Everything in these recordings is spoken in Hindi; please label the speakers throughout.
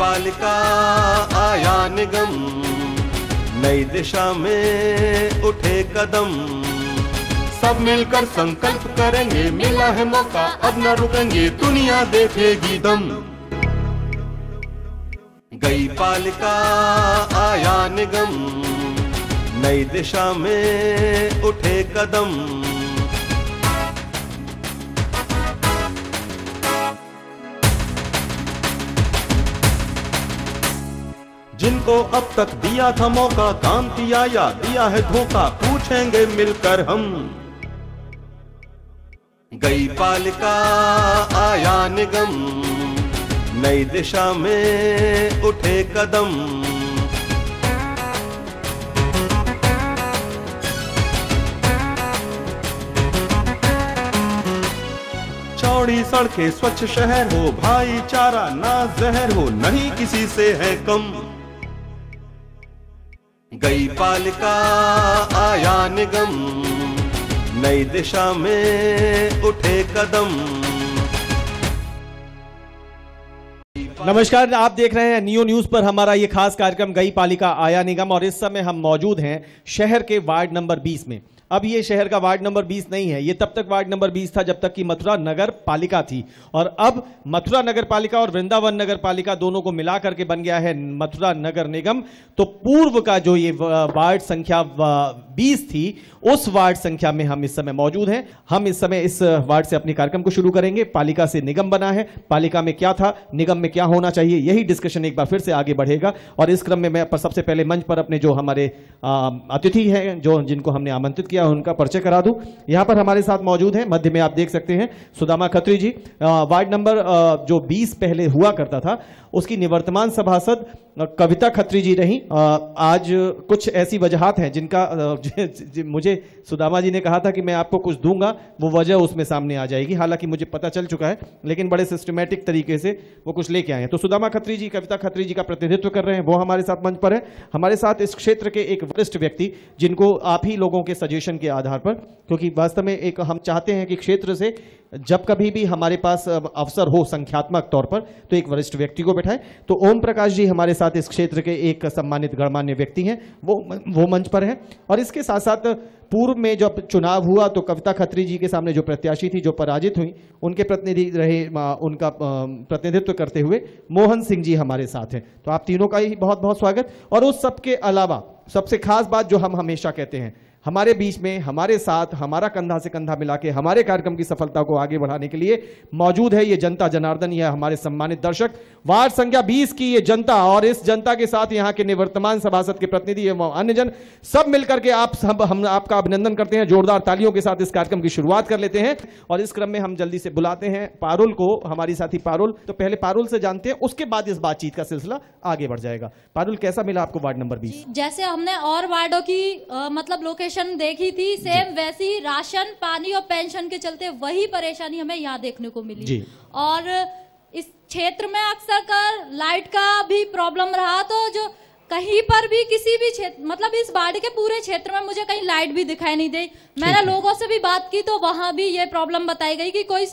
Speaker 1: पालिका आया निगम, नई दिशा में उठे कदम, सब मिलकर संकल्प करेंगे, मिला है मौका अब न रुकेंगे, दुनिया देखेगी दम। गई पालिका आया निगम, नई दिशा में उठे कदम, जिनको अब तक दिया था मौका, काम किया या दिया है धोखा, पूछेंगे मिलकर हम। गई पालिका आया निगम, नई दिशा में उठे कदम, चौड़ी सड़कें, स्वच्छ शहर हो, भाईचारा ना जहर हो, नहीं किसी से है कम। गई पालिका आया निगम, नई दिशा में उठे कदम।
Speaker 2: नमस्कार, आप देख रहे हैं नियो न्यूज पर हमारा ये खास कार्यक्रम गई पालिका आया निगम, और इस समय हम मौजूद हैं शहर के वार्ड नंबर 20 में। अब ये शहर का वार्ड नंबर 20 नहीं है, ये तब तक वार्ड नंबर 20 था जब तक कि मथुरा नगर पालिका थी, और अब मथुरा नगर पालिका और वृंदावन नगर पालिका दोनों को मिला करके बन गया है मथुरा नगर निगम। तो पूर्व का जो ये वार्ड संख्या 20 थी, उस वार्ड संख्या में हम इस समय मौजूद हैं। हम इस समय इस वार्ड से अपने कार्यक्रम को शुरू करेंगे। पालिका से निगम बना है, पालिका में क्या था, निगम में क्या होना चाहिए, यही डिस्कशन एक बार फिर से आगे बढ़ेगा। और इस क्रम में मैं सबसे पहले मंच पर अपने जो हमारे अतिथि हैं, जो जिनको हमने आमंत्रित किया, उनका परिचय करा दूं। यहां पर हमारे साथ मौजूद हैं, मध्य में आप देख सकते हैं सुदामा खत्री जी, वार्ड नंबर जो 20 पहले हुआ करता था उसकी निवर्तमान सभासद कविता खत्री जी रही। आज कुछ ऐसी वजहात हैं जिनका मुझे सुदामा जी ने कहा था कि मैं आपको कुछ दूंगा, वो वजह उसमें सामने आ जाएगी, हालांकि मुझे पता चल चुका है, लेकिन बड़े सिस्टमैटिक तरीके से वो कुछ लेके आए हैं। तो सुदामा खत्री जी कविता खत्री जी का प्रतिनिधित्व कर रहे हैं, वो हमारे साथ मंच पर है। हमारे साथ इस क्षेत्र के एक वरिष्ठ व्यक्ति, जिनको आप ही लोगों के सजेशन के आधार पर, क्योंकि वास्तव में एक हम चाहते हैं कि क्षेत्र से जब कभी भी हमारे पास अवसर हो संख्यात्मक तौर पर, तो एक वरिष्ठ व्यक्ति को बैठाएं। तो ओम प्रकाश जी हमारे साथ इस क्षेत्र के एक सम्मानित गणमान्य व्यक्ति हैं, वो मंच पर हैं। और इसके साथ साथ पूर्व में जब चुनाव हुआ तो कविता खत्री जी के सामने जो प्रत्याशी थी, जो पराजित हुई, उनके प्रतिनिधि रहे, उनका प्रतिनिधित्व करते हुए मोहन सिंह जी हमारे साथ हैं। तो आप तीनों का ही बहुत बहुत स्वागत। और उस सबके अलावा सबसे खास बात जो हम हमेशा कहते हैं, हमारे बीच में, हमारे साथ, हमारा कंधा से कंधा मिला के हमारे कार्यक्रम की सफलता को आगे बढ़ाने के लिए मौजूद है ये जनता जनार्दन, यह हमारे सम्मानित दर्शक, वार्ड संख्या 20 की ये जनता, और इस जनता के साथ यहाँ के निवर्तमान सभासद के प्रतिनिधि एवं अन्य जन, सब मिलकर के हम आपका अभिनंदन करते हैं। जोरदार तालियों के साथ इस कार्यक्रम की शुरुआत कर लेते हैं। और इस क्रम में हम जल्दी से बुलाते हैं पारुल को, हमारी साथी पारुल। तो पहले पारुल से जानते हैं, उसके बाद इस बातचीत का सिलसिला आगे बढ़ जाएगा। पारुल, कैसा मिला आपको वार्ड नंबर 20?
Speaker 3: जैसे हमने और वार्डों की मतलब लोकेशन देखी थी, सेम वैसी राशन, पानी और पेंशन के चलते वही परेशानी हमें यहाँ देखने को मिली जी। और इस क्षेत्र में अक्सर कर लाइट का भी प्रॉब्लम रहा, तो जो कहीं पर भी किसी भी क्षेत्र, मतलब इस वार्ड के पूरे क्षेत्र में मुझे कहीं लाइट भी दिखाई नहीं दी। मैंने लोगों से भी बात की तो वहां भी ये प्रॉब्लम बताई गई कि कोई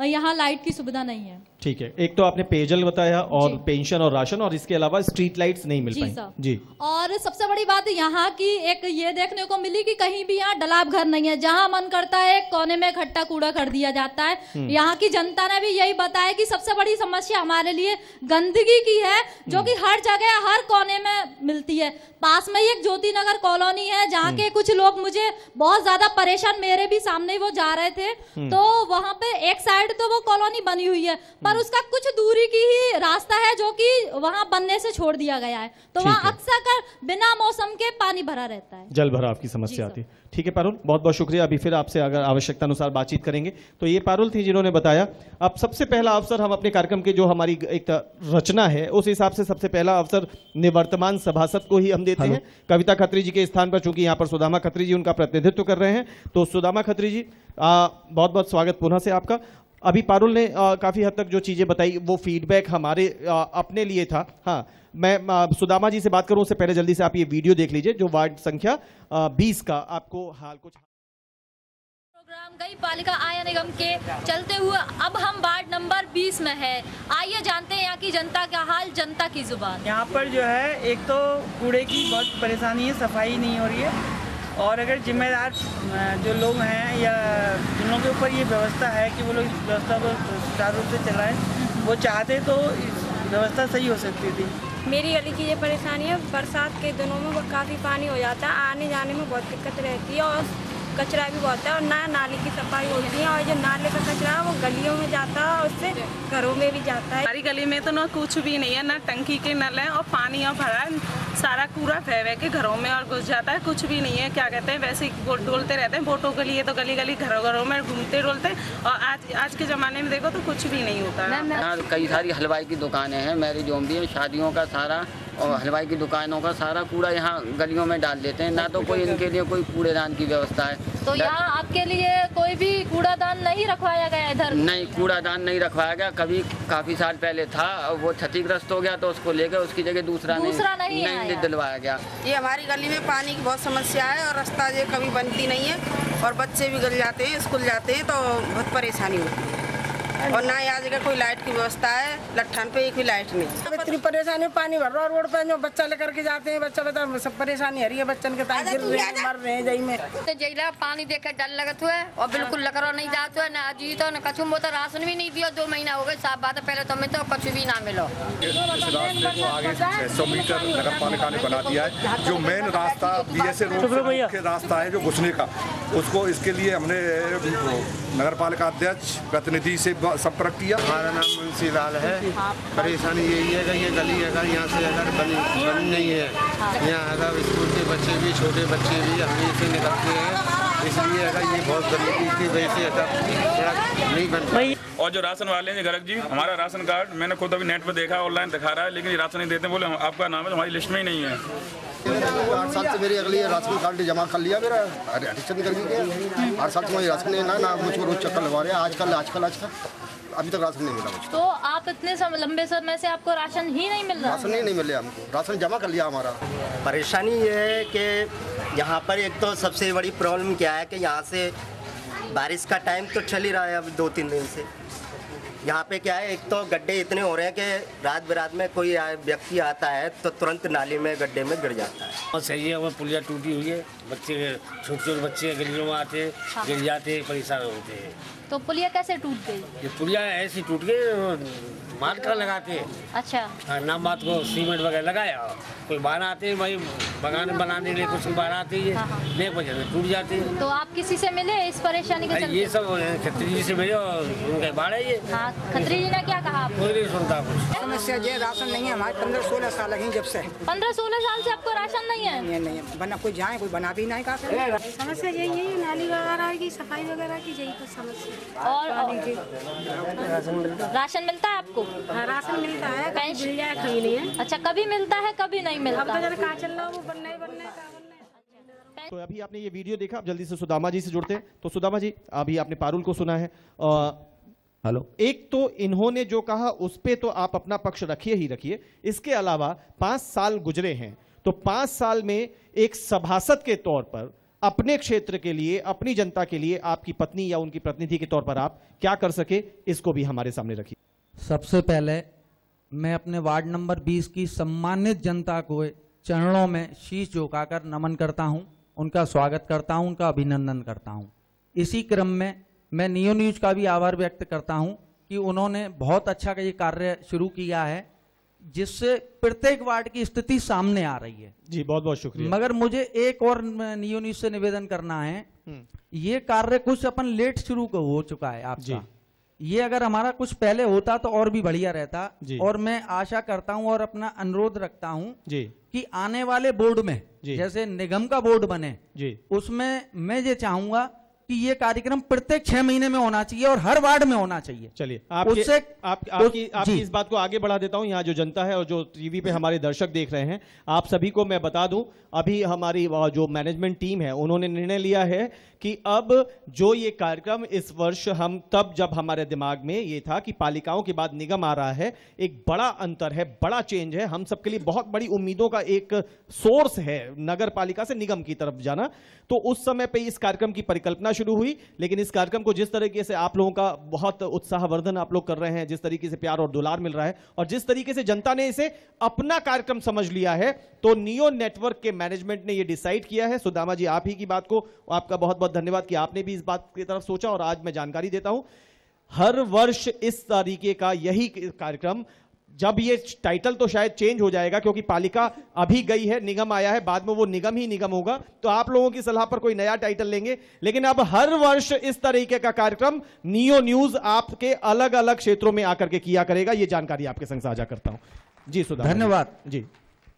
Speaker 3: यहाँ लाइट की सुविधा नहीं है।
Speaker 2: ठीक है, एक तो आपने पेयजल बताया और पेंशन और राशन, और इसके अलावा स्ट्रीट लाइट्स नहीं मिल पाई जी। और
Speaker 3: सबसे बड़ी बात यहाँ की एक ये देखने को मिली कि कहीं भी यहाँ डलाव घर नहीं है, जहाँ मन करता है कोने में इकट्ठा कूड़ा कर दिया जाता है। यहाँ की जनता ने भी यही बताया कि सबसे बड़ी समस्या हमारे लिए गंदगी की है, जो कि हर जगह हर कोने में मिलती है। पास में ही एक ज्योति नगर कॉलोनी है, जहाँ के कुछ लोग मुझे बहुत ज्यादा परेशान, मेरे भी सामने वो जा रहे थे, तो वहाँ पे एक साइड तो वो कॉलोनी बनी हुई है, पर उसका कुछ दूरी की ही रास्ता है जो कि वहां बनने से छोड़ दिया गया है, तो वहां अक्सर कर बिना मौसम के पानी भरा रहता है,
Speaker 2: जल भराव की समस्या आती है। ठीक है पारुल, बहुत बहुत शुक्रिया। अभी फिर आपसे अगर आवश्यकता अनुसार बातचीत करेंगे। तो ये पारुल थी जिन्होंने बताया। अब सबसे पहला अवसर हम अपने कार्यक्रम के जो हमारी एक रचना है उस हिसाब से सबसे पहला अवसर निवर्तमान सभासद को ही हम देते हैं, कविता खत्री जी के स्थान पर, चूंकि यहाँ पर सुदामा खत्री जी उनका प्रतिनिधित्व कर रहे हैं। तो सुदामा खत्री जी, बहुत बहुत स्वागत पुनः से आपका। अभी पारुल ने काफी हद तक जो चीजें बताई वो फीडबैक हमारे अपने लिए था। हाँ, मैं सुदामा जी से बात करूं उससे पहले जल्दी से आप ये वीडियो देख लीजिए जो वार्ड संख्या 20 का आपको हाल कुछ
Speaker 3: हम गई पालिका आया निगम के चलते हुए अब हम वार्ड नंबर 20 में है। आइए जानते हैं यहाँ की जनता का हाल, जनता की जुबान।
Speaker 4: यहाँ पर जो है एक तो कूड़े की बहुत परेशानी है, सफाई नहीं हो रही है, और अगर जिम्मेदार जो लोग हैं या जिन लोगों के ऊपर ये व्यवस्था है कि वो लोग इस व्यवस्था को सुचारू रूप से चलाएं, वो चाहते तो इस व्यवस्था सही हो सकती थी।
Speaker 5: मेरी गली की ये परेशानी है, बरसात के दिनों में काफ़ी पानी हो जाता है, आने जाने में बहुत दिक्कत रहती है और कचरा भी बहुत है और ना नाली की सफाई होती है, और जो नाले का कचरा है वो गलियों में जाता है और उससे घरों में भी जाता है।
Speaker 6: हमारी गली में तो ना कुछ भी नहीं है, ना टंकी के नल है और पानी यहाँ भरा है, सारा कूड़ा फैल के घरों में और घुस जाता है, कुछ भी नहीं है। क्या कहते हैं, वैसे ही डोलते रहते हैं, वोटों के लिए तो गली गली घरों घरों में घूमते डोलते, और आज के ज़माने में देखो तो कुछ भी नहीं होता है।
Speaker 7: यहाँ कई सारी हलवाई की दुकानें हैं, मैरिज होम भी है, शादियों का सारा और हलवाई की दुकानों का सारा कूड़ा यहाँ गलियों में डाल देते हैं, ना तो कोई इनके लिए कोई कूड़ेदान की व्यवस्था है।
Speaker 3: तो यहाँ आपके लिए कोई भी कूड़ादान नहीं रखवाया गया इधर?
Speaker 7: नहीं, कूड़ादान नहीं रखवाया गया। कभी काफ़ी साल पहले था, वो क्षतिग्रस्त हो गया तो उसको लेकर उसकी जगह दूसरा नहीं दिलवाया गया।
Speaker 8: ये हमारी गली में पानी की बहुत समस्या है और रास्ता जो कभी बनती नहीं है और बच्चे भी गल जाते हैं, स्कूल जाते हैं तो बहुत परेशानी होती है, और ना यहाँ जगह कोई लाइट की व्यवस्था है, लट्ठन पे एक भी लाइट नहीं।
Speaker 9: इतनी परेशानी, पानी भर रहा है रोड पे, जो बच्चा लेकर के जाते हैं, बच्चा बता सब परेशानी आ रही है, बच्चन के ताकि गिर रहे हैं, मर रहे हैं जई में।
Speaker 10: तो जैला पानी देख के डर लगत हुआ और बिल्कुल लकड़ो नहीं जाते हुआ, ना जी तो ना कछु, वो तो राशन भी नहीं दिया, 2 महीना हो गए, साफ बात है, पहले तो हमें तो कुछ भी ना मिलो।
Speaker 11: इस रास्ते को आगे 600 मीटर नगर पालिका ने बना दिया है, जो मेन रास्ता BSA रोड के रास्ता है जो घुसने का, उसको इसके लिए हमने नगर पालिका अध्यक्ष प्रतिनिधि से संपर्क किया।
Speaker 12: हमारा नाम मुंशी लाल है। परेशानी यही है कि ये गली अगर यहाँ से अगर बनी नहीं है, यहाँ अगर स्कूल के बच्चे भी, छोटे बच्चे भी हमें से निकलते हैं, इसलिए अगर ये बहुत गरीबी की वजह से सड़क नहीं बन पाई।
Speaker 13: और जो राशन वाले हैं गर्ग जी, हमारा राशन कार्ड मैंने खुद अभी नेट पर देखा, ऑनलाइन दिखा रहा है, लेकिन ये राशन नहीं देते, बोले आपका नाम है तो हमारी लिस्ट में ही नहीं है।
Speaker 12: 8 साल से मेरी अगली राशन कार्ड जमा कर लिया मेरा, एडिशन कर दिया। 8 साल से मुझे राशन नहीं ना मुझको रोज चक्कर लगवा रहे हैं, आजकल अभी तक राशन नहीं मिला मुझको।
Speaker 3: तो आप इतने लंबे समय से आपको राशन ही नहीं मिल रहा?
Speaker 12: राशन नहीं मिल रहा हमको, राशन जमा कर लिया हमारा।
Speaker 14: परेशानी ये है कि यहाँ पर एक तो सबसे बड़ी प्रॉब्लम क्या है कि यहाँ से बारिश का टाइम तो चल ही रहा है अब 2-3 दिन से। यहाँ पे क्या है, एक तो गड्ढे इतने हो रहे हैं कि रात बिरात में कोई व्यक्ति आता है तो तुरंत नाली में गड्ढे में गिर जाता है।
Speaker 15: और सही है, वो पुलिया टूटी हुई है, बच्चे छोटे बच्चे गलियों में आते गिर जाते, परेशान होते हैं।
Speaker 3: तो पुलिया कैसे टूट गई?
Speaker 15: ये पुलिया ऐसी टूट गई, माल का लगाते हैं।
Speaker 3: अच्छा।
Speaker 15: ना बात को सीमेंट वगैरह लगाया, कोई बाहर आते हैं भाई बगान बनाने के लिए, कुछ बाहर आती है, नहीं वजह से टूट जाती है।
Speaker 3: तो आप किसी से मिले इस परेशानी के चलते?
Speaker 15: ये सब खत्री जी से मिले और उनका बाढ़ है ये।
Speaker 3: हाँ, खत्री जी ने क्या कहा?
Speaker 15: कोई नहीं सुनता कुछ।
Speaker 9: समस्या ये राशन नहीं है हमारे, 15-16 साल लगे जब से।
Speaker 3: 15-16 साल से आपको राशन नहीं है?
Speaker 9: नहीं बना, कोई जाए कोई बना भी नहीं। का
Speaker 5: समस्या यही है, नाली वगैरह की सफाई वगैरह की, यही कुछ समस्या।
Speaker 3: और राशन मिलता है आपको?
Speaker 5: हाँ, राशन मिलता है, कभी मिल जाए कभी नहीं है।
Speaker 3: अच्छा, कभी मिलता है कभी नहीं मिलता?
Speaker 5: अब तो जरा कहाँ चल रहा है वो बनने का।
Speaker 2: तो अभी आपने ये वीडियो देखा, अब जल्दी से सुदामा जी से जुड़ते हैं। तो सुदामा जी, अभी आपने पारुल को सुना है, हेलो, एक तो इन्होंने जो कहा उस पे तो आप अपना पक्ष रखिए ही रखिए, इसके अलावा 5 साल गुजरे हैं, तो 5 साल में एक सभासद के तौर पर अपने क्षेत्र के लिए, अपनी जनता के लिए आपकी पत्नी या उनकी प्रतिनिधि के तौर पर आप क्या कर सके, इसको भी हमारे सामने रखिए।
Speaker 16: सबसे पहले मैं अपने वार्ड नंबर 20 की सम्मानित जनता को चरणों में शीश झुकाकर नमन करता हूं, उनका स्वागत करता हूं, उनका अभिनंदन करता हूं। इसी क्रम में मैं नियो न्यूज का भी आभार व्यक्त करता हूं कि उन्होंने बहुत अच्छा ये कार्य शुरू किया है, जिससे प्रत्येक वार्ड की स्थिति सामने आ रही है।
Speaker 2: जी, बहुत बहुत शुक्रिया।
Speaker 16: मगर मुझे एक और नियो न्यूज से निवेदन करना है, ये कार्य कुछ अपन लेट शुरू हो चुका है आपका। ये अगर हमारा कुछ पहले होता तो और भी बढ़िया रहता, और मैं आशा करता हूं और अपना अनुरोध रखता हूं कि आने वाले बोर्ड में जैसे निगम का बोर्ड बने, उसमें मैं ये चाहूंगा कि ये कार्यक्रम प्रत्येक 6 महीने में होना चाहिए और हर वार्ड में होना चाहिए।
Speaker 2: चलिए, आपकी इस बात को आगे बढ़ा देता हूं। यहाँ जो जनता है और जो टीवी पे हमारे दर्शक देख रहे हैं, आप सभी को मैं बता दूं, अभी हमारी जो मैनेजमेंट टीम है उन्होंने निर्णय लिया है कि अब जो ये कार्यक्रम इस वर्ष हम, तब जब हमारे दिमाग में ये था कि पालिकाओं के बाद निगम आ रहा है, एक बड़ा अंतर है, बड़ा चेंज है, हम सबके लिए बहुत बड़ी उम्मीदों का एक सोर्स है नगर पालिका से निगम की तरफ जाना। तो उस समय पे इस कार्यक्रम की परिकल्पना शुरू हुई, लेकिन इस कार्यक्रम को जिस तरीके से आप लोगों का बहुत उत्साहवर्धन आप लोग कर रहे हैं, जिस तरीके से प्यार और दुलार मिल रहा है और जिस तरीके से जनता ने इसे अपना कार्यक्रम समझ लिया है, तो नियो नेटवर्क के मैनेजमेंट ने यह डिसाइड किया है। सुदामा जी, आप ही की बात को आपका बहुत बहुत धन्यवाद कि आपने भी इस बात की तरफ सोचा और आज मैं जानकारी देता हूं। हर वर्ष इस तरीके का यही कार्यक्रम, जब ये टाइटल तो शायद चेंज हो जाएगा क्योंकि पालिका अभी गई है, निगम आया है, बाद में वो निगम ही निगम होगा, तो आप लोगों की सलाह पर कोई नया टाइटल लेंगे, लेकिन अब हर वर्ष इस तरीके का कार्यक्रम नियो न्यूज आपके अलग अलग क्षेत्रों में आकर के किया करेगा। ये जानकारी आपके संग साझा करता हूं। जी सुधा,
Speaker 16: धन्यवाद
Speaker 2: जी।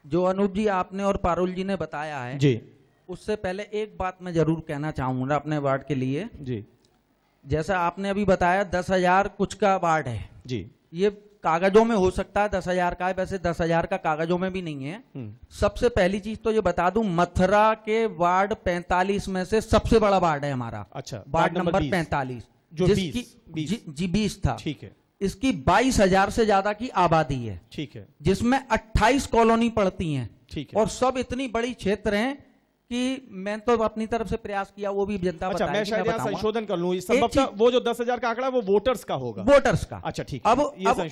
Speaker 16: जो अनूप जी आपने और पारुल जी ने बताया है
Speaker 2: जी, उससे
Speaker 16: पहले एक बात मैं जरूर कहना चाहूंगा अपने वार्ड के लिए।
Speaker 2: जी,
Speaker 16: जैसा आपने अभी बताया 10,000 कुछ का वार्ड है
Speaker 2: जी,
Speaker 16: ये कागजों में हो सकता है 10,000 का है, वैसे 10,000 का कागजों में भी नहीं है। सबसे पहली चीज तो ये बता दूं, मथुरा के वार्ड 45 में से सबसे बड़ा वार्ड है हमारा।
Speaker 2: अच्छा,
Speaker 16: वार्ड नंबर 45
Speaker 2: जो
Speaker 16: जिसकी
Speaker 2: 20
Speaker 16: था,
Speaker 2: ठीक है।
Speaker 16: इसकी 22,000 से ज्यादा की आबादी है,
Speaker 2: ठीक है,
Speaker 16: जिसमें 28 कॉलोनी पड़ती हैं,
Speaker 2: ठीक है,
Speaker 16: और सब इतनी बड़ी क्षेत्र हैं कि मैं तो अपनी तरफ से प्रयास किया, वो भी जनता
Speaker 2: अच्छा, मैं शायद यहाँ संशोधन कर लूं,
Speaker 16: संभवतः
Speaker 2: वो जो 10,000 का आंकड़ा वो वोटर्स का होगा,
Speaker 16: वोटर्स का।
Speaker 2: अच्छा, ठीक
Speaker 16: है।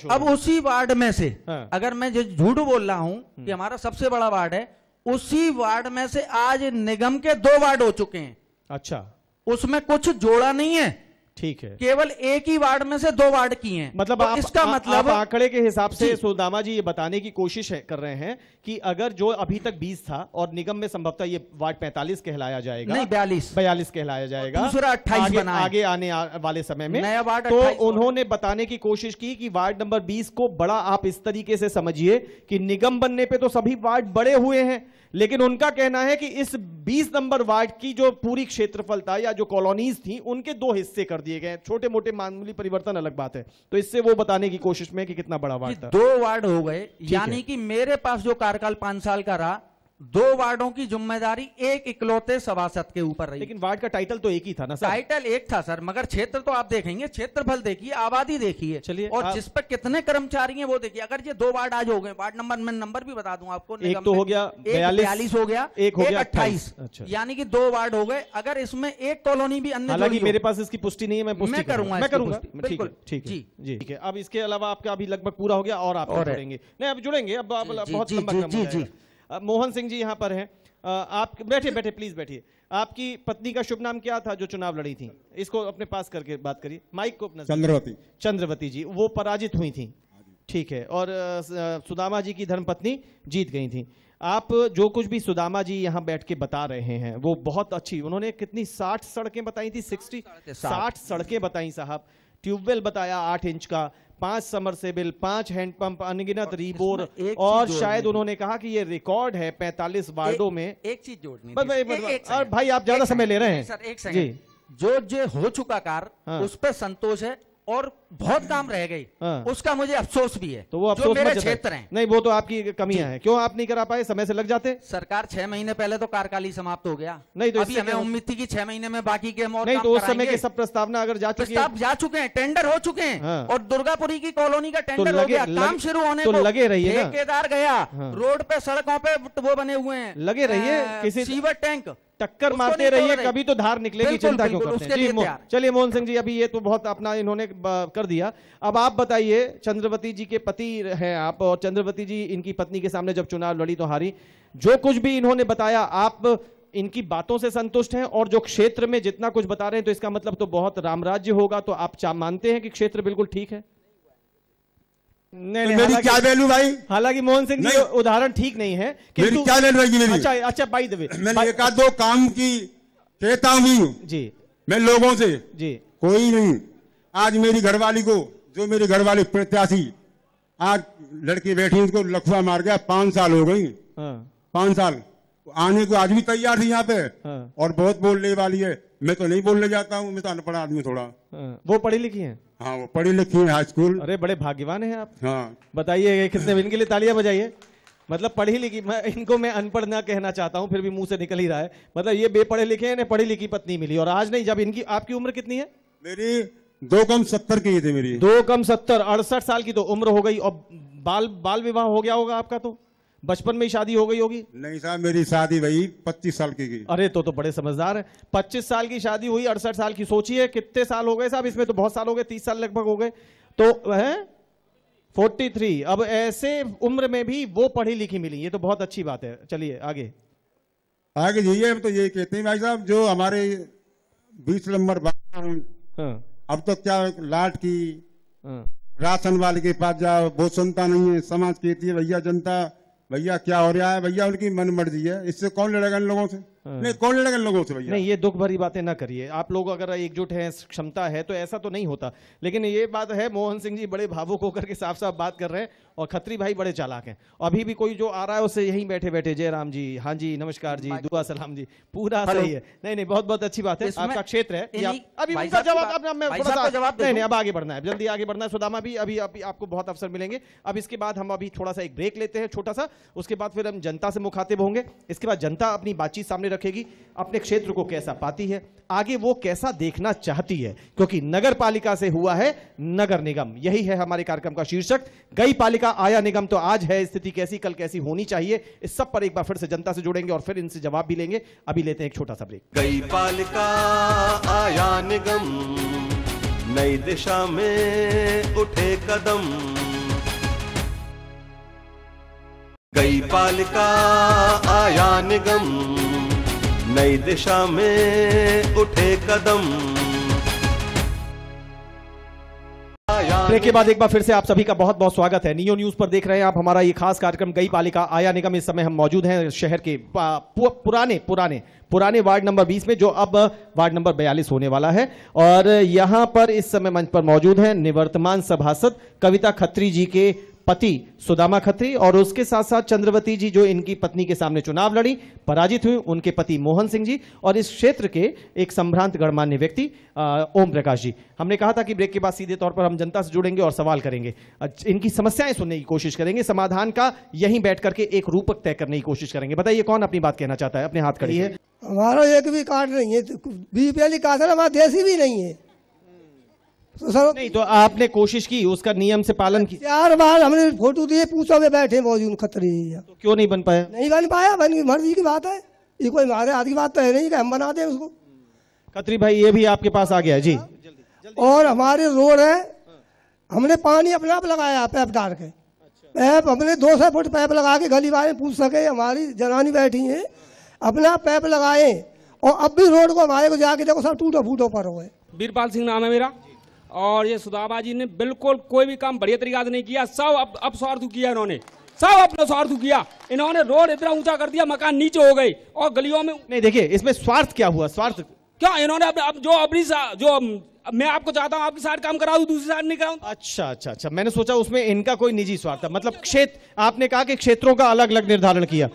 Speaker 16: अब उसी वार्ड में से अगर मैं जो झूठ बोल रहा हूं कि हमारा सबसे बड़ा वार्ड है, उसी वार्ड में से आज निगम के 2 वार्ड हो चुके हैं।
Speaker 2: अच्छा,
Speaker 16: उसमें कुछ जोड़ा नहीं है,
Speaker 2: ठीक है,
Speaker 16: केवल एक ही वार्ड में से 2 वार्ड किए हैं।
Speaker 2: मतलब
Speaker 16: तो इसका मतलब
Speaker 2: आंकड़े के हिसाब से सुदामा जी ये बताने की कोशिश कर रहे हैं कि अगर जो अभी तक 20 था और निगम में संभवतः ये वार्ड 45 कहलाया जाएगा,
Speaker 16: नहीं
Speaker 2: 42 कहलाया जाएगा,
Speaker 16: दूसरा 28 बना
Speaker 2: आगे आने वाले समय में
Speaker 16: नया वार्ड,
Speaker 2: तो उन्होंने बताने की कोशिश की कि वार्ड नंबर 20 को बड़ा आप इस तरीके से समझिए कि निगम बनने पे तो सभी वार्ड बड़े हुए हैं, लेकिन उनका कहना है कि इस 20 नंबर वार्ड की जो पूरी क्षेत्रफल था या जो कॉलोनीज थी उनके 2 हिस्से कर दिए गए। छोटे मोटे मामूली परिवर्तन अलग बात है, तो इससे वो बताने की कोशिश में कि कितना बड़ा वार्ड था।
Speaker 16: 2 वार्ड हो गए, यानी कि मेरे पास जो कार्यकाल 5 साल का रहा, 2 वार्डों की जिम्मेदारी एक इकलौते सभासद के ऊपर रही।
Speaker 2: लेकिन वार्ड का टाइटल तो एक ही था ना सर?
Speaker 16: टाइटल एक था सर, मगर क्षेत्र तो आप देखेंगे, क्षेत्रफल देखिए, आबादी देखिए,
Speaker 2: चलिए,
Speaker 16: और जिस पर कितने कर्मचारी हैं वो देखिए। अगर ये 2 वार्ड आज हो गए, वार्ड नंबर मैं नंबर भी बता दूं आपको,
Speaker 2: एक तो हो गया
Speaker 16: 42 हो गया,
Speaker 2: एक हो गया
Speaker 16: 28,
Speaker 2: अच्छा,
Speaker 16: यानी कि 2 वार्ड हो गए। अगर इसमें एक कॉलोनी भी अन्य,
Speaker 2: हालांकि मेरे पास इसकी पुष्टि नहीं है, मैं
Speaker 16: करूंगा,
Speaker 2: बिल्कुल, ठीक है जी। अब इसके अलावा आपका अभी लगभग पूरा हो गया और आप जुड़ेंगे? नहीं, अब जुड़ेंगे, अब बहुत लंबा। मोहन सिंह जी यहाँ पर हैं, आप बैठिए, प्लीज बैठिए। आपकी पत्नी का शुभ नाम क्या था जो चुनाव लड़ी थी? इसको अपने पास करके बात करिए, माइक को अपना। चंद्रवती जी, वो पराजित हुई थी, ठीक है, और सुदामा जी की धर्मपत्नी जीत गई थी। आप जो कुछ भी सुदामा जी यहाँ बैठ के बता रहे हैं वो बहुत अच्छी, उन्होंने कितनी 60 सड़कें बताई थी, 60 सड़कें बताई साहब, ट्यूबवेल बताया 8 इंच का, 5 समरसेबिल, 5 हैंडपंप, अनगिनत रीबोर, और शायद उन्होंने कहा कि ये रिकॉर्ड है 45 वार्डों में।
Speaker 16: एक चीज जोड़नी,
Speaker 2: भाई आप ज्यादा समय ले रहे हैं
Speaker 16: सर, एक सेकंड। जो हो चुका कार्य उस पर संतोष है, और बहुत काम रह गई, उसका मुझे अफसोस भी है।
Speaker 2: तो वो अफसोस
Speaker 16: मेरे क्षेत्र हैं,
Speaker 2: नहीं वो तो आपकी कमियां हैं, क्यों आप नहीं करा पाए, समय से लग जाते।
Speaker 16: सरकार 6 महीने पहले तो कार्यकाल ही समाप्त हो गया,
Speaker 2: नहीं तो
Speaker 16: अभी हमें उम्मीद थी कि 6 महीने में बाकी के
Speaker 2: नहीं, तो उस समय के सब प्रस्तावना अगर जा
Speaker 16: चुके हैं, टेंडर हो चुके हैं, और दुर्गापुरी की कॉलोनी का टेंडर हो गया, काम शुरू होने
Speaker 2: को लगे रहिए,
Speaker 16: ठेकेदार गया, रोड पे सड़कों पे वो बने हुए हैं,
Speaker 2: लगे रहिए, किसी
Speaker 16: सीवर टैंक
Speaker 2: टक्कर मारते रहिए, कभी तो धार निकलेगी, चिंता क्यों करते हैं। चलिए मोहन सिंह जी, अभी ये तो बहुत अपना इन्होंने कर दिया, अब आप बताइए, चंद्रवती जी के पति हैं आप, और चंद्रवती जी इनकी पत्नी के सामने जब चुनाव लड़ी तो हारी, जो कुछ भी इन्होंने बताया आप इनकी बातों से संतुष्ट हैं, और जो क्षेत्र में जितना कुछ बता रहे हैं तो इसका मतलब तो बहुत रामराज्य होगा, तो आप मानते हैं कि क्षेत्र बिल्कुल ठीक है? नहीं,
Speaker 17: मेरी क्या वैल्यू भाई?
Speaker 2: हालांकि मोहन सिंह जी उदाहरण ठीक नहीं है,
Speaker 17: मेरी क्या वैल्यू रहेगी मेरी?
Speaker 2: अच्छा बाय द वे,
Speaker 17: मैं एक आध 2 काम की कहता हूँ
Speaker 2: जी,
Speaker 17: मैं लोगों से
Speaker 2: जी,
Speaker 17: कोई नहीं। आज मेरी घरवाली को, जो मेरी घरवाली प्रत्याशी आज लड़की बैठी उसको लखुआ मार गया, 5 साल हो गई, 5 साल आने को आज भी तैयार थी यहाँ पे, और बहुत बोलने वाली है। मैं तो नहीं बोलने जाता हूँ, मैं तो अनपढ़ आदमी थोड़ा।
Speaker 2: वो पढ़ी लिखी हैं?
Speaker 17: हाँ, वो पढ़ी लिखी है, हाई स्कूल।
Speaker 2: अरे बड़े भाग्यवान हैं आप।
Speaker 17: हाँ,
Speaker 2: बताइए कितने, इनके लिए तालियां बजाइए। मतलब पढ़ी लिखी, इनको मैं अनपढ़ ना कहना चाहता हूँ, फिर भी मुंह से निकल ही रहा है, मतलब ये बेपढ़े लिखे हैं, पढ़ी लिखी पत्नी मिली, और आज नहीं, जब इनकी, आपकी उम्र कितनी है?
Speaker 17: मेरी 2 कम 70 की थी, मेरी
Speaker 2: 2 कम 70, 68 साल की तो उम्र हो गई, और बाल विवाह हो गया होगा आपका, तो बचपन में ही शादी हो गई होगी?
Speaker 17: नहीं साहब, मेरी शादी भाई 25 साल की।
Speaker 2: अरे तो बड़े समझदार है। 25 साल की शादी हुई, 68 साल की। सोचिए कितने साल हो गए साहब, इसमें तो बहुत साल हो गए, 30 साल लगभग हो गए। तो है 43। अब ऐसे उम्र में भी वो पढ़ी लिखी मिली, ये तो बहुत अच्छी बात है। चलिए आगे
Speaker 17: आगे जाइए। हम तो यही कहते हैं भाई साहब, जो हमारे 20 नंबर अब तो क्या लाट की राशन वाले के पास जाओ, वो सुनता नहीं है। समाज कहती है भैया जनता, भैया क्या हो रहा है, भैया उनकी मन मर्जी है, इससे कौन लड़ेगा इन लोगों से? नहीं, कौन लड़ेगा इन लोगों से भैया?
Speaker 2: नहीं, ये दुख भरी बातें ना करिए। आप लोग अगर एकजुट हैं, क्षमता है, तो ऐसा तो नहीं होता। लेकिन ये बात है, मोहन सिंह जी बड़े भावुक होकर के साफ साफ बात कर रहे हैं, और खत्री भाई बड़े चालाक हैं। अभी भी कोई जो आ रहा है उससे यहीं बैठे बैठे जय राम जी, हाँ जी, नमस्कार जी, दुआ सलाम जी, पूरा सही है। नहीं, बहुत बहुत अच्छी बात है। आपका क्षेत्र है। अभी उनका जवाब नहीं, अब आगे बढ़ना है, जल्दी आगे बढ़ना है। सुदामा भी अभी आपको बहुत अवसर मिलेंगे। अब इसके बाद हम अभी थोड़ा सा एक ब्रेक लेते हैं छोटा सा, उसके बाद फिर हम जनता से मुखातिब होंगे। इसके बाद जनता अपनी बातचीत सामने रखेगी, अपने क्षेत्र को कैसा पाती है, आगे वो कैसा देखना चाहती है, क्योंकि नगर पालिका से हुआ है नगर निगम। यही है हमारे कार्यक्रम का शीर्षक। गई पालिका आया निगम। तो आज है स्थिति कैसी, कल कैसी होनी चाहिए, इस सब पर एक बार फिर से जनता से जुड़ेंगे और फिर इनसे जवाब भी लेंगे। अभी लेते हैं एक छोटा सा ब्रेक।
Speaker 1: गई पालिका आया निगम, नई दिशा में उठे कदम। गई पालिका आया निगम, नई दिशा में उठे कदम।
Speaker 2: ब्रेक के बाद एक बार फिर से आप सभी का बहुत बहुत स्वागत है। नियो न्यूज पर देख रहे हैं आप हमारा ये खास कार्यक्रम गई पालिका आया निगम। इस समय हम मौजूद हैं शहर के पुराने वार्ड नंबर 20 में, जो अब वार्ड नंबर 42 होने वाला है। और यहां पर इस समय मंच पर मौजूद हैं निवर्तमान सभासद कविता खत्री जी के पति सुदामा खत्री, और उसके साथ साथ चंद्रवती जी जो इनकी पत्नी के सामने चुनाव लड़ी, पराजित हुई, उनके पति मोहन सिंह जी, और इस क्षेत्र के एक संभ्रांत गणमान्य व्यक्ति ओम प्रकाश जी। हमने कहा था कि ब्रेक के बाद सीधे तौर पर हम जनता से जुड़ेंगे और सवाल करेंगे, इनकी समस्याएं सुनने की कोशिश करेंगे, समाधान का यहीं बैठ करके एक रूपक तय करने की कोशिश करेंगे। बताइए कौन अपनी बात कहना चाहता है, अपने हाथ खड़ी है।
Speaker 18: हमारा एक भी कार्ड नहीं है, बीपीएल कार्ड है, हमारा देसी भी नहीं है।
Speaker 2: नहीं तो आपने कोशिश की, उसका नियम से पालन की?
Speaker 18: 4 बार हमने फोटो दिए, पूछो में बैठे मौजूद खतरी।
Speaker 2: तो क्यों नहीं बन पाया?
Speaker 18: नहीं बन पाया, बन मर्जी की बात है, ये कोई हमारे हाथ की बात तो है नहीं कि हम बना दें उसको।
Speaker 2: खत्री भाई ये भी आपके पास आ गया जी।
Speaker 18: और हमारे रोड है, हमने पानी अपने आप लगाया, पैप डाल के। पैप हमने 200 फुट पैप लगा के गली वाले पूछ सके, हमारी जनानी बैठी है, अपना पैप लगाए। और अब भी रोड को हमारे को जाके देखो सब टूटो फूटो पर हो गए।
Speaker 19: वीरपाल सिंह नाम है मेरा, और ये सुदामा जी ने बिल्कुल कोई भी काम बढ़िया तरीका से नहीं किया। सब अब स्वार्थ किया इन्होंने, सब अपना स्वार्थ किया। इन्होंने रोड इतना ऊंचा कर दिया, मकान नीचे हो गए, और गलियों में
Speaker 2: नहीं। देखिए इसमें स्वार्थ क्या हुआ, स्वार्थ
Speaker 19: क्या इन्होंने अब जो अपनी जो मैं आपको चाहता हूँ आपकी साइड काम करा दूं, दूसरी साइड नहीं कराऊं।
Speaker 2: अच्छा, मैंने सोचा उसमें इनका कोई निजी स्वार्थ था। मतलब क्षेत्र, आपने कहा कि क्षेत्रों का अलग अलग निर्धारण किया।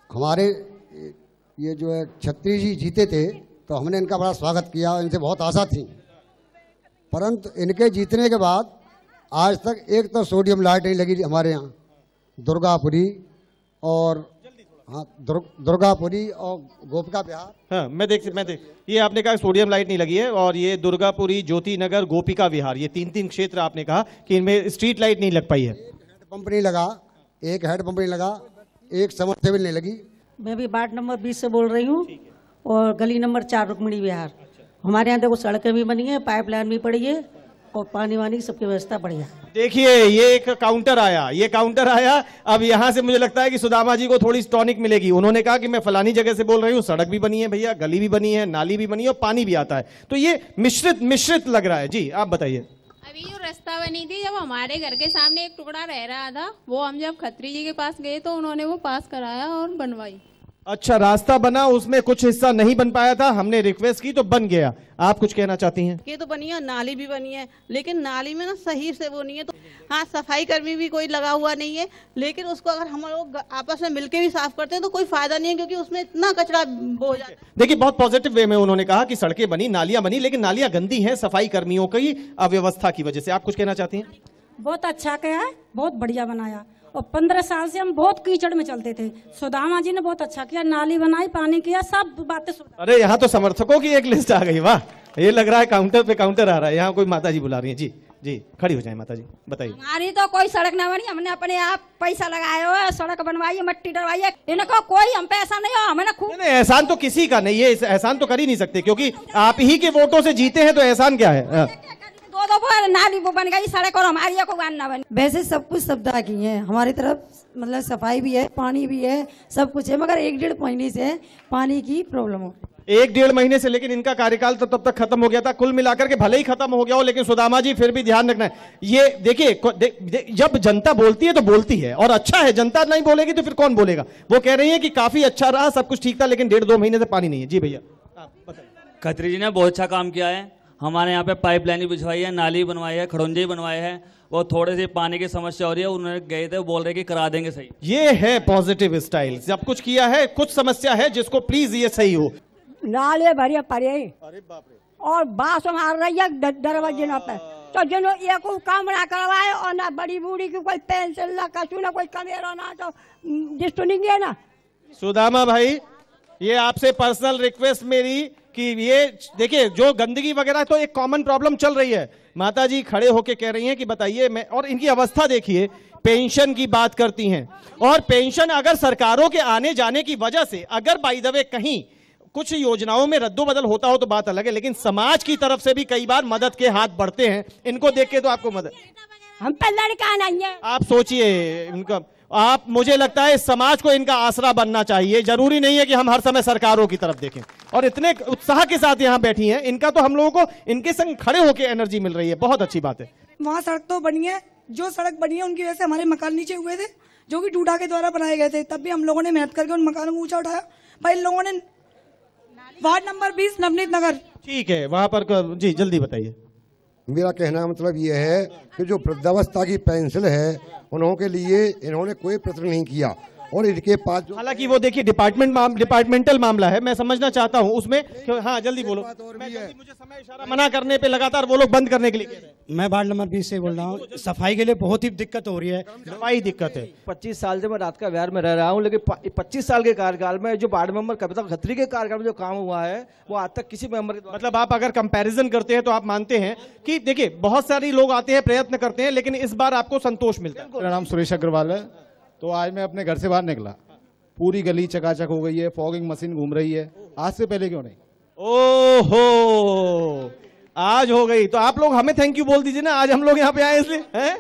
Speaker 20: हमारे ये जो है छत्री जी जीते थे, तो हमने इनका बड़ा स्वागत किया, इनसे बहुत आशा थी। परंतु इनके जीतने के बाद आज तक एक तो सोडियम लाइट नहीं लगी हमारे यहाँ, दुर्गापुरी और दुर्गापुरी और गोपिका विहार।
Speaker 2: हाँ, मैं देख ये आपने कहा सोडियम लाइट नहीं लगी है, और ये दुर्गापुरी, ज्योति नगर, गोपिका विहार, ये 3 क्षेत्र आपने कहा कि इनमें स्ट्रीट लाइट नहीं लग पाई है।
Speaker 20: पंप नहीं लगा, एक हेड पंप नहीं लगा, एक समरसेबल नहीं लगी।
Speaker 21: मैं भी वार्ड नंबर 20 से बोल रही हूँ, और गली नंबर 4 रुक्मिणी विहार। हमारे यहाँ देखो सड़कें भी बनी है, पाइपलाइन भी पड़ी है, और पानी वानी की सबकी व्यवस्था बढ़िया।
Speaker 2: देखिए ये एक काउंटर आया, अब यहाँ से मुझे लगता है कि सुदामा जी को थोड़ी टॉनिक मिलेगी। उन्होंने कहा कि मैं फलानी जगह से बोल रही हूँ, सड़क भी बनी है भैया, गली भी बनी है, नाली भी बनी है, और पानी भी आता है। तो ये मिश्रित लग रहा है। जी आप बताइए।
Speaker 22: अभी जो रास्ता बनी थी, जब हमारे घर के सामने एक टुकड़ा रह रहा था, वो हम जब खत्री जी के पास गए तो उन्होंने वो पास कराया और बनवाई।
Speaker 2: अच्छा, रास्ता बना, उसमें कुछ हिस्सा नहीं बन पाया था, हमने रिक्वेस्ट की तो बन गया। आप कुछ कहना चाहती हैं?
Speaker 23: ये तो बनी है, नाली भी बनी है, लेकिन नाली में ना सही से वो नहीं है। तो हाँ, सफाई कर्मी भी कोई लगा हुआ नहीं है, लेकिन उसको अगर हम लोग आपस में मिलके भी साफ करते हैं तो कोई फायदा नहीं है, क्योंकि उसमें इतना कचरा हो जाता है।
Speaker 2: देखिए बहुत पॉजिटिव वे में उन्होंने कहा कि सड़कें बनी, नालियां बनी, लेकिन नालियां गंदी हैं सफाई कर्मियों की अव्यवस्था की वजह से। आप कुछ कहना चाहती हैं?
Speaker 24: बहुत अच्छा किया है, बहुत बढ़िया बनाया। और 15 साल से हम बहुत कीचड़ में चलते थे, सुदामा जी ने बहुत अच्छा किया, नाली बनाई, पानी किया, सब बातें।
Speaker 2: अरे यहाँ तो समर्थकों की एक लिस्ट आ गई, वाह। ये लग रहा है काउंटर पे काउंटर आ रहा है। यहाँ कोई माता जी बुला रही है जी। जी खड़ी हो जाए माता जी, बताइए।
Speaker 24: हमारी तो कोई सड़क ना बनी, हमने अपने आप पैसा लगाया हुआ है, सड़क बनवाई है, मट्टी डलवाई है, इनको कोई हम पे ऐसा नहीं हो, हमें खूब
Speaker 2: नहीं, एहसान तो किसी का नहीं है, एहसान तो कर ही नहीं सकते क्योंकि आप ही के वोटों से जीते हैं, तो एहसान क्या है।
Speaker 24: दो नाली वो बन गई सड़क और हमारी को ना बनी।
Speaker 21: वैसे सब कुछ सुविधा की है हमारी तरफ, मतलब सफाई भी है, पानी भी है, सब कुछ है, मगर 1-1.5 महीने से पानी की प्रॉब्लम हो।
Speaker 2: 1-1.5 महीने से, लेकिन इनका कार्यकाल तो तब तक खत्म हो गया था। कुल मिलाकर के भले ही खत्म हो गया हो, लेकिन सुदामा जी फिर भी ध्यान रखना है। ये देखिए, जब जनता बोलती है तो बोलती है, और अच्छा है, जनता नहीं बोलेगी तो फिर कौन बोलेगा। वो कह रही है कि काफी अच्छा रहा, सब कुछ ठीक था, लेकिन 1.5-2 महीने से पानी नहीं है। जी भैया,
Speaker 4: खत्री जी ने बहुत अच्छा काम किया है। हमारे यहाँ पे पाइपलाइन भी बिछवाई है, नाली बनवाई है, खड़ोंजे बनवाए हैं, वो थोड़े से पानी की समस्या हो रही है, उन्होंने गए थे, बोल रहे कि करा देंगे सही।
Speaker 2: ये है पॉजिटिव स्टाइल, सब कुछ किया है, कुछ समस्या है जिसको प्लीज ये सही हो।
Speaker 24: नाले भरिए पड़े और बांस मार रही है दरवाजे ना पे, तो जिन्हों ये कोई काम ना करवाए और ना बड़ी बूढ़ी की कोई पेंसिल ना कछु ना कोई कमेरा ना, तो जिस नहीं है ना।
Speaker 2: सुदामा भाई, ये आपसे पर्सनल रिक्वेस्ट मेरी कि ये देखिए, जो गंदगी वगैरह तो एक कॉमन प्रॉब्लम चल रही है। माता जी खड़े होके कह रही हैं कि बताइए, मैं, और इनकी अवस्था देखिए, पेंशन की बात करती हैं, और पेंशन अगर सरकारों के आने जाने की वजह से अगर बाय द वे कहीं कुछ योजनाओं में रद्दोबदल होता हो तो बात अलग है, लेकिन समाज की तरफ से भी कई बार मदद के हाथ बढ़ते हैं। इनको देख के तो आपको मदद,
Speaker 24: हम पे लड़का नहीं है,
Speaker 2: आप सोचिए इनका, आप, मुझे लगता है समाज को इनका आसरा बनना चाहिए। जरूरी नहीं है कि हम हर समय सरकारों की तरफ देखें, और इतने उत्साह के साथ यहाँ बैठी हैं, इनका तो हम लोगों को इनके संग खड़े होकर एनर्जी मिल रही है, बहुत अच्छी बात है।
Speaker 6: वहाँ सड़क तो बनी है, जो सड़क बनी है उनकी वजह से हमारे मकान नीचे हुए थे, जो कि डूडा के द्वारा बनाए गए थे, तब भी हम लोगों ने मेहनत करके उन मकानों को ऊंचा उठाया। भाई इन लोगों ने वार्ड नंबर 20 नवनीत नगर,
Speaker 2: ठीक है, वहां पर जी जल्दी बताइए।
Speaker 20: मेरा कहना मतलब ये है कि जो वृद्धावस्था की पेंशन है, उन्हों के लिए इन्होंने कोई प्रयत्न नहीं किया, और इनके पास
Speaker 2: हालांकि वो देखिए डिपार्टमेंटल मामला है, मैं समझना चाहता हूं उसमें। हाँ जल्दी बोलो, मुझे समय इशारा मना करने पे लगातार वो लोग बंद करने के लिए।
Speaker 7: मैं वार्ड नंबर 20 से बोल रहा हूँ। सफाई के लिए बहुत ही दिक्कत हो रही है,
Speaker 2: सफाई दिक्कत है।
Speaker 8: 25 साल से मैं रात का बिहार में रह रहा हूँ, लेकिन 25 साल के कार्यकाल में जो वार्ड मेंबर कविता खत्री के कार्यकाल में जो काम हुआ है वो आज तक किसी मेंबर,
Speaker 2: मतलब आप अगर कंपैरिजन करते हैं तो आप मानते हैं कि देखिए बहुत सारे लोग आते हैं, प्रयत्न करते हैं, लेकिन इस बार आपको संतोष मिलता है।
Speaker 25: मेरा नाम सुरेश अग्रवाल है। तो आज मैं अपने घर से बाहर निकला, पूरी गली चकाचक हो गई है, फॉगिंग मशीन घूम रही है। आज से पहले क्यों नहीं?
Speaker 2: ओहो, आज हो गई तो आप लोग हमें थैंक यू बोल दीजिए ना, आज हम लोग यहाँ पे आए इसलिए हैं?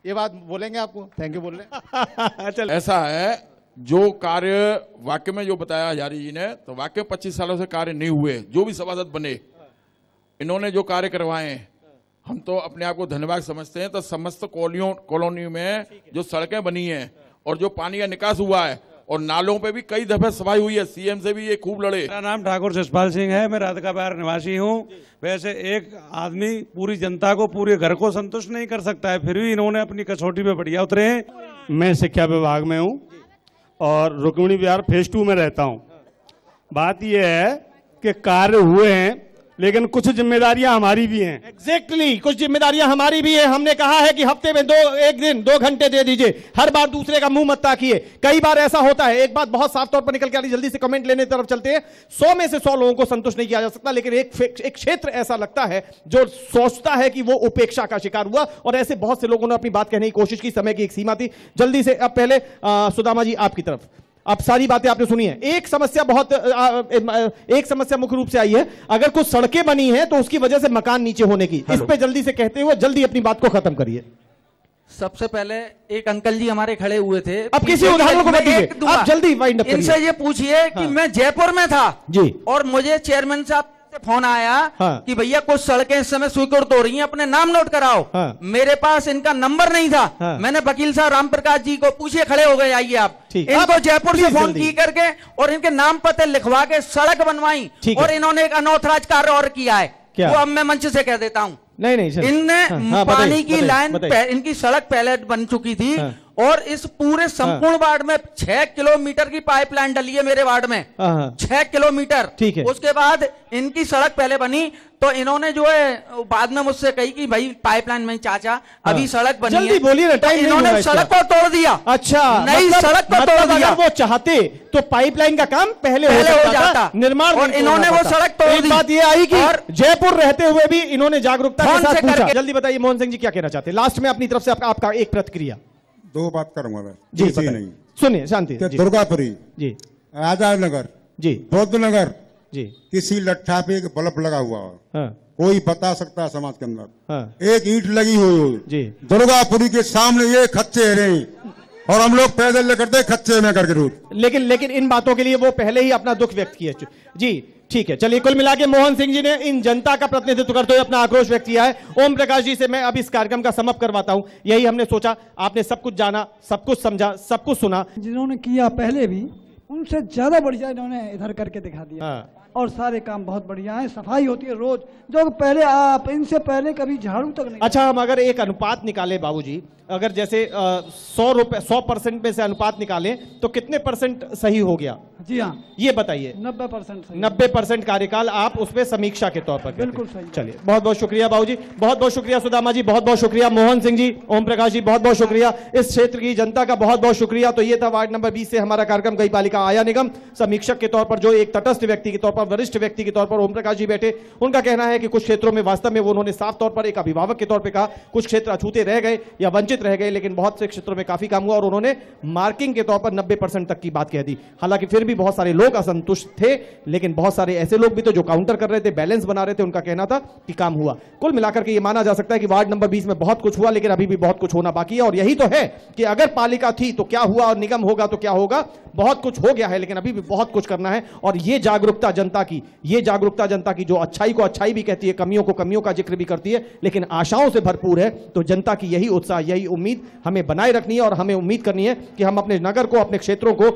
Speaker 25: ये बात बोलेंगे आपको, थैंक यू बोल रहे।
Speaker 26: चल ऐसा है, जो कार्य वाकई में जो बताया हजारी जी ने, तो वाकई 25 सालों से कार्य नहीं हुए, जो भी सभासद बने, इन्होंने जो कार्य करवाए हैं, हम तो अपने आप को धन्यवाद समझते हैं। तो समस्त कॉलोनियों में जो सड़कें बनी हैं और जो पानी का निकास हुआ है, और नालों पे भी कई दफे सफाई हुई है, सीएम से भी ये खूब लड़े।
Speaker 27: मेरा नाम ठाकुर जसपाल सिंह है, मैं राधिका बिहार निवासी हूँ। वैसे एक आदमी पूरी जनता को, पूरे घर को संतुष्ट नहीं कर सकता है, फिर भी इन्होंने अपनी कसौटी पे बढ़िया उतरे हैं।
Speaker 28: मैं शिक्षा विभाग में हूँ और रुक्मिणी विहार फेज 2 में रहता हूँ। बात यह है कि कार्य हुए हैं, लेकिन कुछ जिम्मेदारियां हमारी भी हैं।
Speaker 2: एग्जैक्टली, कुछ जिम्मेदारियां हमारी भी हैं। हमने कहा है कि हफ्ते में एक दिन 2 घंटे दे दीजिए, हर बार दूसरे का मुंह मत ताकिए। कई बार ऐसा होता है, एक बात बहुत साफ तौर पर निकल के आ रही, जल्दी से कमेंट लेने की तरफ चलते हैं। 100 में से 100 लोगों को संतुष्ट नहीं किया जा सकता, लेकिन एक क्षेत्र ऐसा लगता है जो सोचता है कि वो उपेक्षा का शिकार हुआ, और ऐसे बहुत से लोगों ने अपनी बात कहने की कोशिश की। समय की एक सीमा थी। जल्दी से अब पहले सुदामा जी आपकी तरफ, अब सारी बातें आपने सुनी है। एक समस्या मुख्य रूप से आई है, अगर कुछ सड़कें बनी हैं तो उसकी वजह से मकान नीचे होने की, इस पे जल्दी से कहते हुए जल्दी अपनी बात को खत्म करिए।
Speaker 16: सबसे पहले एक अंकल जी हमारे खड़े हुए थे,
Speaker 2: अब किसी उदाहरण को बताइए, आप जल्दी वाइंड अप करिए।
Speaker 16: इनसे ये पूछिए कि मैं जयपुर में था
Speaker 2: जी,
Speaker 16: और मुझे चेयरमैन साहब से फोन आया कि भैया कुछ सड़कें इस समय स्वीकृत हो रही हैं, अपने नाम नोट कराओ। मेरे पास इनका नंबर नहीं था। मैंने वकील साहब राम प्रकाश जी को पूछे, खड़े हो गए, आइए आप। इनको जयपुर से फोन की करके और इनके नाम पते लिखवा के सड़क बनवाई, और इन्होंने एक अनऑथराइज कार्य और किया है, वो अब मैं मंच से कह देता हूँ।
Speaker 2: नहीं,
Speaker 16: इनने पानी की लाइन, इनकी सड़क पहले बन चुकी थी, और इस पूरे संपूर्ण वार्ड में 6 किलोमीटर की पाइपलाइन डली है मेरे वार्ड में, 6 किलोमीटर।
Speaker 2: ठीक है।
Speaker 16: उसके बाद इनकी सड़क पहले बनी, तो इन्होंने जो है बाद में मुझसे कही कि भाई पाइपलाइन में चाचा अभी सड़क बनी
Speaker 2: जल्दी
Speaker 16: है,
Speaker 2: बोलिए ना, टाइम नहीं
Speaker 16: इन्होंने
Speaker 2: हुआ
Speaker 16: सड़क को तोड़ दिया।
Speaker 2: अच्छा,
Speaker 16: नई सड़क को तोड़ दिया।
Speaker 2: अगर वो चाहते तो पाइपलाइन का काम पहले हो जाता, निर्माण
Speaker 16: और इन्होंने वो सड़क तोड़ दी।
Speaker 2: एक बात ये आई कि जयपुर रहते हुए भी इन्होंने जागरूकता के साथ पूछा। जल्दी बताइए मोहन सिंह जी क्या कहना चाहते हैं, लास्ट में अपनी तरफ से आपका एक प्रतिक्रिया।
Speaker 17: 2 बात करूंगा मैं
Speaker 2: जी, नहीं सुनिए शांति।
Speaker 17: दुर्गापुरी
Speaker 2: जी,
Speaker 17: आजाद नगर
Speaker 2: जी,
Speaker 17: बौद्ध नगर
Speaker 2: जी,
Speaker 17: किसी लट्ठा पे एक बल्ब लगा हुआ है,
Speaker 2: हाँ,
Speaker 17: कोई बता सकता है समाज के अंदर,
Speaker 2: हाँ,
Speaker 17: एक ईंट लगी हुई
Speaker 2: जी,
Speaker 17: दुर्गापुरी के सामने ये खच्चे रहे और हम लोग पैदल लेकर दे खच्चे में करके रोड।
Speaker 2: लेकिन इन बातों के लिए वो पहले ही अपना दुख व्यक्त किया। जी ठीक है, चलिए कुल मिला के मोहन सिंह जी ने इन जनता का प्रतिनिधित्व करते हुए अपना आक्रोश व्यक्त किया है। ओम प्रकाश जी से मैं अब इस कार्यक्रम का समाप्त करवाता हूं। यही हमने सोचा, आपने सब कुछ जाना, सब कुछ समझा, सब कुछ सुना।
Speaker 6: जिन्होंने किया पहले भी उनसे ज्यादा बढ़िया इन्होंने इधर करके दिखा दिया।
Speaker 2: हाँ।
Speaker 6: और सारे काम बहुत बढ़िया है, सफाई होती है रोज, जो पहले आप इनसे पहले कभी झाड़ू तक नहीं।
Speaker 2: अच्छा, हम अगर एक अनुपात निकाले बाबूजी, अगर जैसे 100% में से अनुपात निकालें तो कितने परसेंट सही हो गया?
Speaker 6: जी हाँ,
Speaker 2: ये बताइए।
Speaker 6: 90% सही।
Speaker 2: 90% कार्यकाल आप उसमें समीक्षा के तौर पर
Speaker 6: बिल्कुल सही।
Speaker 2: चलिए, बहुत बहुत शुक्रिया बाबूजी, बहुत बहुत शुक्रिया सुदामा जी, बहुत बहुत शुक्रिया मोहन सिंह जी, ओम प्रकाश जी, बहुत बहुत शुक्रिया, इस क्षेत्र की जनता का बहुत बहुत शुक्रिया। तो ये था वार्ड नंबर 20 से हमारा कार्यक्रम गई पालिका आया निगम। समीक्षक के तौर पर जो एक तटस्थ व्यक्ति के तौर पर, वरिष्ठ व्यक्ति के तौर पर ओम प्रकाश जी बैठे, उनका कहना है कि कुछ क्षेत्रों में वास्तव में वो उन्होंने साफ तौर पर एक अभिभावक के तौर पर कहा, कुछ क्षेत्र अछूते रह गए या वंचित रह गए, लेकिन बहुत से क्षेत्रों में काफी काम हुआ और उन्होंने मार्किंग के तौर पर 90% तक की बात कह दी। हालांकि फिर भी बहुत सारे लोग असंतुष्ट थे, लेकिन बहुत सारे ऐसे लोग भी थे जो काउंटर कर रहे थे, बैलेंस बना रहे थे, उनका कहना था कि काम हुआ। कुल मिलाकर के ये माना जा सकता है कि वार्ड नंबर 20 में बहुत कुछ हुआ, लेकिन अभी भी बहुत कुछ होना बाकी है। और यही तो है कि अगर पालिका थी तो क्या हुआ और निगम होगा तो क्या होगा। बहुत कुछ हो गया है, लेकिन अभी भी बहुत कुछ करना है। और ये जागरूकता जनता की, ये जागरूकता जनता की जो अच्छाई को अच्छाई भी कहती है, कमियों को कमियों का जिक्र भी करती है, लेकिन आशाओं से भरपूर है। तो जनता की यही उत्साह, यही उम्मीद हमें बनाए रखनी है और हमें उम्मीद करनी है कि हम अपने नगर को, अपने क्षेत्रों को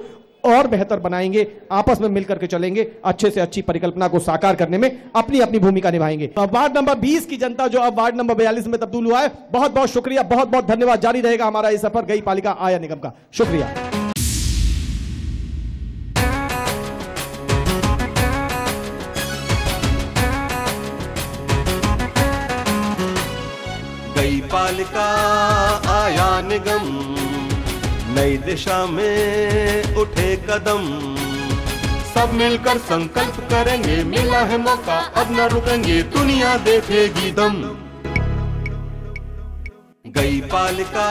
Speaker 2: और बेहतर बनाएंगे, आपस में मिलकर के चलेंगे, अच्छे से अच्छी परिकल्पना को साकार करने में अपनी अपनी भूमिका निभाएंगे। वार्ड नंबर 20 की जनता जो अब वार्ड नंबर 42 में तब्दील हुआ है, बहुत बहुत शुक्रिया, बहुत बहुत धन्यवाद। जारी रहेगा हमारा ये सफर गई पालिका आया निगम का। शुक्रिया।
Speaker 1: गई पालिका आया निगम, नई दिशा में उठे कदम, सब मिलकर संकल्प करेंगे, मिला है मौका अब न रुकेंगे, दुनिया देखेगी दम। गई पालिका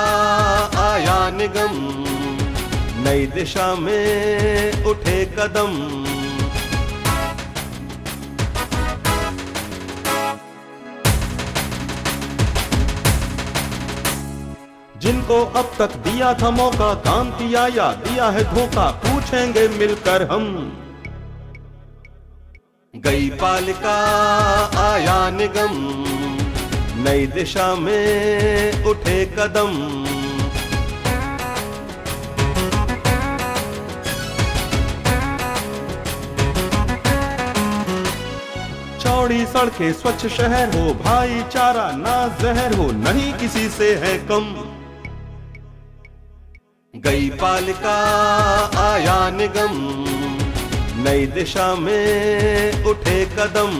Speaker 1: आया निगम, नई दिशा में उठे कदम, जिनको अब तक दिया था मौका, काम किया या दिया है धोखा, पूछेंगे मिलकर हम। गई पालिका आया निगम, नई दिशा में उठे कदम, चौड़ी सड़कें, स्वच्छ शहर हो, भाईचारा ना जहर हो, नहीं किसी से है कम। गई पालिका आया निगम, नई दिशा में उठे कदम।